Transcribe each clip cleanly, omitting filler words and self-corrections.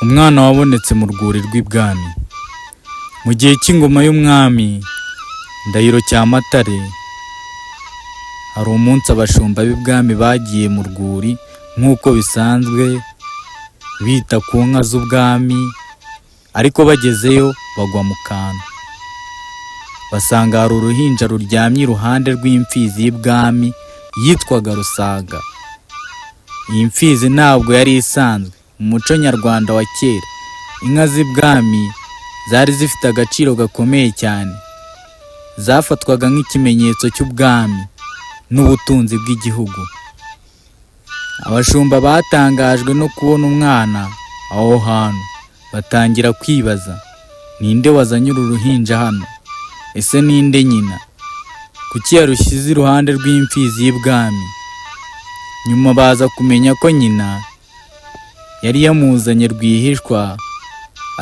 umwana wabonetse mu rwuri rw'ibwami. Mu gihe cy'ingoma y'umwami Ndahiro Cyamatare, hari umunsi abashumba b'ibwami bagiye mu rwuri nk'uko bisanzwe bita ku nka z'ubwami, ariko bagezeyo bagwa mu kantu. Basanga hari uruhinja ruryamye iruhande rw'imfizi y'ibwami yitwaga Rusaga. Iyi mfizi ntabwo yari isanzwe. Mu muco nyarwanda wa kera, inka z'ibwami zari zifite agaciro gakomeye cyane. Zafatwaga nk'ikimenyetso cy'ubwami n'ubutunzi bw'igihugu. Abashumba batangajwe no kubona umwana aho hantu, batangira kwibaza, ninde wazanye uru ruhinja hano? Ese ninde nyina? Kuki yarushyize iruhande rw'imfizi y'ibwami? Nyuma baza kumenya ko nyina yari yamuzanye rwihishwa,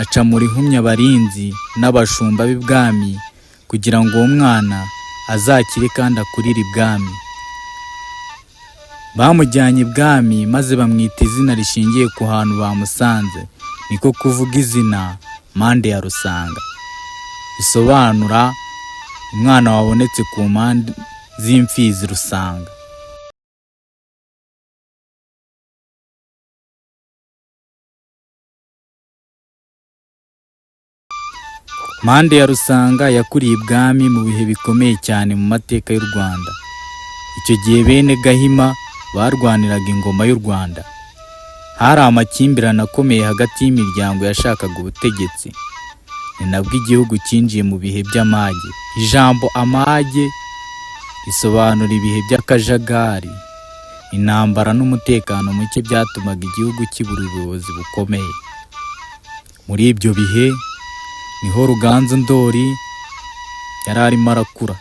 aca mu rihumya abarinzi n'abashumba b'ibwami kugira ngo uwo mwana azakire kandi akurire ibwami. Bamujyanye ibwami maze bamwita izina rishingiye ku hantu bamusanze, niko kuvuga izina Mpande ya Rusanga, bisobanura umwana wabonetse ku mpande z'imfizi Rusanga. Mpande ya Rusanga yakuriye ibwami mu bihe bikomeye cyane mu mateka y'u Rwanda. Icyo gihe bene Gahima barwaniraga ingoma y'u Rwanda. Hari amakimbirane akomeye hagati y'imiryango yashakaga ubutegetsi. Ni nabwo igihugu cyinjiye mu bihe by'amage. Ijambo amage risobanura ibihe by'akajagari, intambara n'umutekano muke byatumaga igihugu kibura ubuyobozi bukomeye. Muri ibyo bihe niho Ruganzu Ndori yari arimo arakura.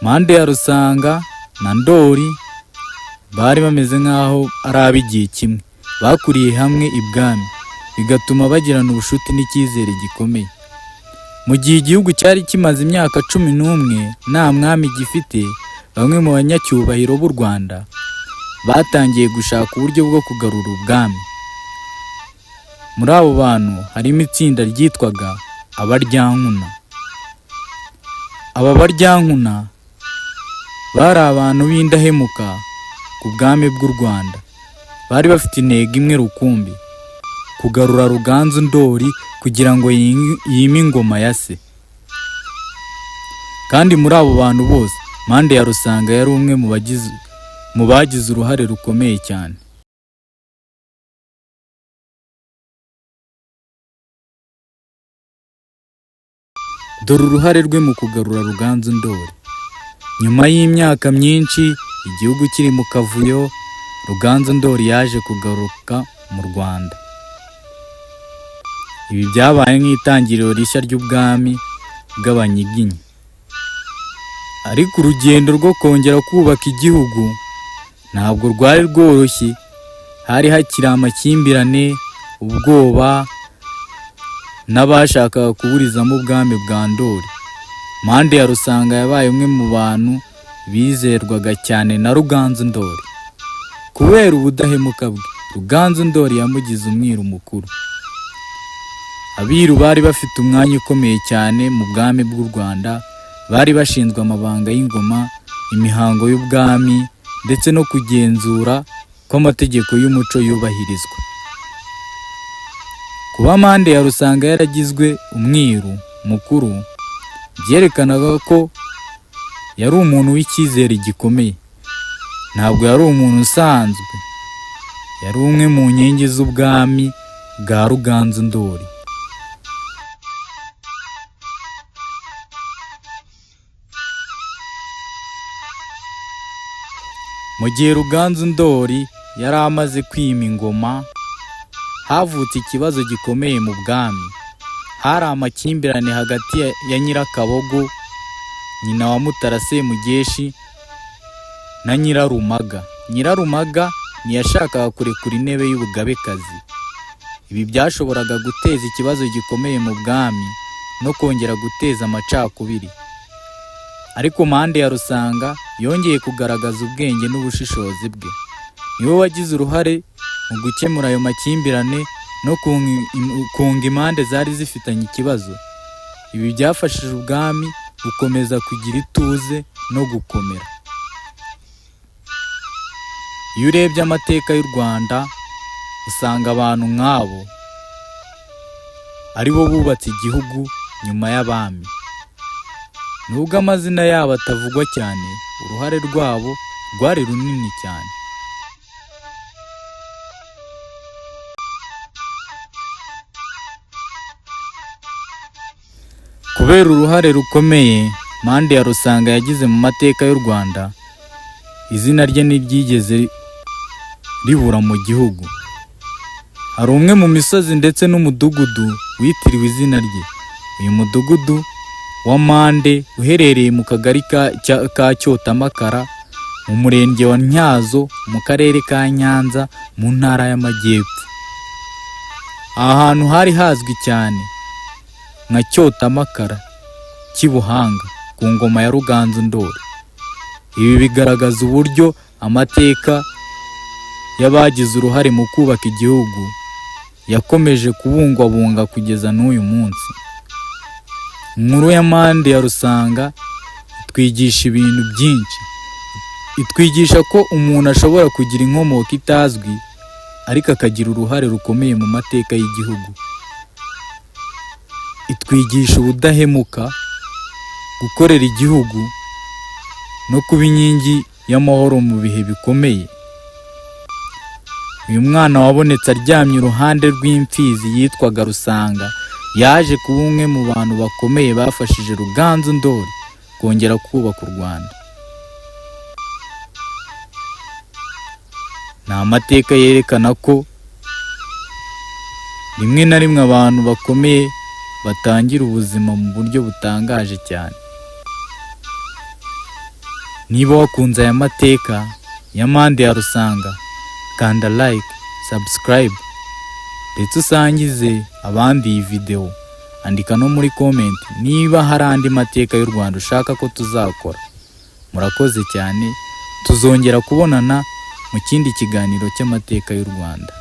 Mpande ya Rusanga na Ndori bari bameze nk'aho ari ab'igihe kimwe. Bakuriye hamwe ibwami, bigatuma bagirana ubucuti n'icyizere gikomeye. Mu gihe igihugu cyari kimaze imyaka 11 nta mwami gifite, bamwe mu banyacyubahiro b'u Rwanda batangiye gushaka uburyo bwo kugarura ubwami. Muri abo bantu harimo itsinda ryitwaga Abaryankuna. Aba Baryankuna bari abantu b'indahemuka ku bwami bw'u Rwanda. Bari bafite intego imwe rukumbi, kugarura Ruganzu Ndori kugira ngo yime ingoma ya se. Kandi muri abo bantu bose, Mpande ya Rusanga yari umwe mu bagize uruhare rukomeye cyane. Dore uruhare rwe mu kugarura Ruganzu Ndori. Nyuma y'imyaka myinshi igihugu kiri mu kavuyo, Ruganzu Ndori yaje kugaruka mu Rwanda. Ibi byabaye nk'itangiriro rishya ry'ubwami bw'Abanyiginya. Ariko urugendo rwo kongera kubaka igihugu ntabwo rwari rworoshye. Hari hakiri amakimbirane, ubwoba, n'abashakaga kuburizamo ubwami bwa Ndori. Mpande ya Rusanga yabaye umwe mu bantu bizerwaga cyane na Ruganzu Ndori. Kubera ubudahemuka bwe, Ruganzu Ndori yamugize umwiru mukuru. Abiru bari bafite umwanya ukomeye cyane mu bwami bw'u Rwanda. Bari bashinzwe amabanga y'ingoma, imihango y'ubwami, ndetse no kugenzura ko amategeko y'umuco yubahirizwa. Kuba Mpande ya Rusanga yaragizwe umwiru mukuru byerekanaga ko yari umuntu w'icyizere gikomeye. Ntabwo yari umuntu usanzwe, yari umwe mu nkingi z'ubwami bwa Ruganzu Ndori. Mu gihe Ruganzu Ndori yari amaze kwima ingoma, havutse ikibazo gikomeye mu bwami. Hari amakimbirane hagati ya Nyirakabogo, nyina wa Mutara Semugeshi, na Nyirarumaga. Nyirarumaga ntiyashakaga kurekura intebe y'ubugabekazi. Ibi byashoboraga guteza ikibazo gikomeye mu bwami no kongera guteza amacakubiri. Ariko Mpande ya Rusanga yongeye kugaragaza ubwenge n'ubushishozi bwe. Niwe wagize uruhare mu gukemura ayo makimbirane no kunga impande zari zifitanye ikibazo. Ibi byafashije ubwami gukomeza kugira ituze no gukomera. Iyo urebye amateka y'u Rwanda usanga abantu nk'abo ari bo bubatse igihugu nyuma y'abami. Nubwo amazina yabo atavugwa cyane, uruhare rwabo rwari runini cyane. Kubera uruhare rukomeye Mande ya Rusanga yagize mu mateka y'u Rwanda, izina rye ntiryigeze ribura mu gihugu. Hari umwe mu misozi ndetse n'umudugudu witiriwe izina rye. Uyu mudugudu wa Mande uherereye mu kagari ka Cyotamakara mu murenge wa Ntyazo mu karere ka Nyanza mu ntara y'Amajyepfo. Aha hantu hari hazwi cyane nka Cyotamakara cy'Ibuhanga ku ngoma ya Ruganzu Ndoli. Ibi bigaragaza uburyo amateka y'abagize uruhare mu kubaka igihugu yakomeje kubungwabunga kugeza n'uyu munsi. Inkuru ya Mande ya Rusanga itwigisha ibintu byinshi. Itwigisha ko umuntu ashobora kugira inkomoko itazwi ariko akagira uruhare rukomeye mu mateka y'igihugu. Itwigisha ubudahemuka, gukorera igihugu no kuba inkingi y'amahoro mu bihe bikomeye. Uyu mwana wabonetse aryamye iruhande rw'imfizi yitwaga Rusanga yaje kuba umwe mu bantu bakomeye bafashije Ruganzu Ndoli kongera kubaka u Rwanda. Ni amateka yerekana ko rimwe na rimwe abantu bakomeye batangira ubuzima mu buryo butangaje cyane. Niba wakunze aya mateka ya Mande ya Rusanga, kanda like, subscribe ndetse usangize abandi iyi video. Andika no muri comment niba hari andi mateka y'u Rwanda ushaka ko tuzakora. Murakoze cyane, tuzongera kubonana mu kindi kiganiro cy'amateka y'u Rwanda.